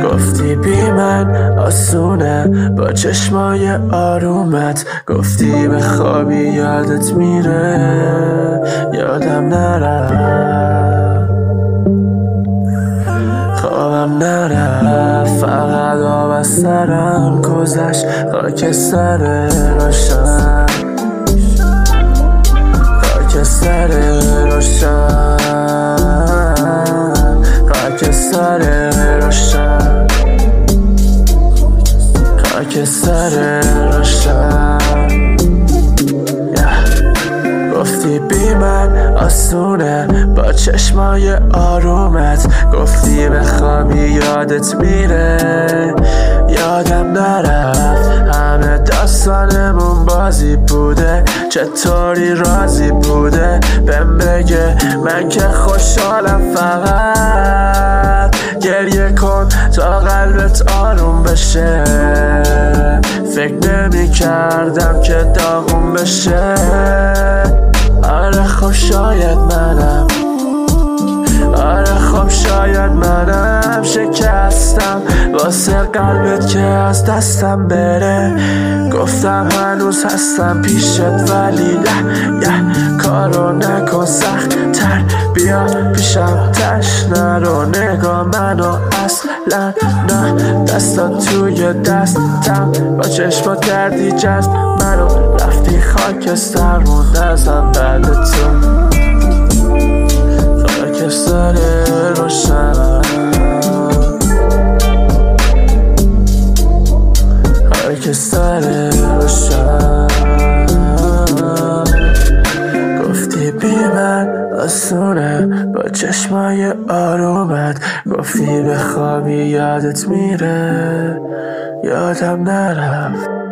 گفتی بی من آسونه با چشمای آرومت، گفتی به خوابی یادت میره یادم نره، خوابم نره، فقط آب از سرم گذشت، خاک سر روشن، خاک سر روشن، خاک سر روشن، خاک سر روشن. گفتی بی من آسونه با چشمای آرومت، گفتی به خوابی یادت میره یادم نرفت، همه داستانمون بازی بوده، چطوری راضی بوده بهم بگه، من که خوشحالم، فقط گریه کن تا قلبت آروم بشه، فکر نمی کردم که داغون بشه، آره خب شاید منم، آره خب شاید منم شکستم واسه قلبت که از دستم بره، گفتم هنوز هستم پیشت ولی کارو نکن سخت تر، بیا پیشم تشنه رو، نگاه منو اصلا نه، دستات توی دستم با چشمات کردی جذب منو، رفتی خاکستر موند ازم بعد تو، خاک سر روشن، خاک سر روشن. گفتی بی من آسونه با چشمای آرومت، گفتی به خوابی یادت میره یادم نرفت.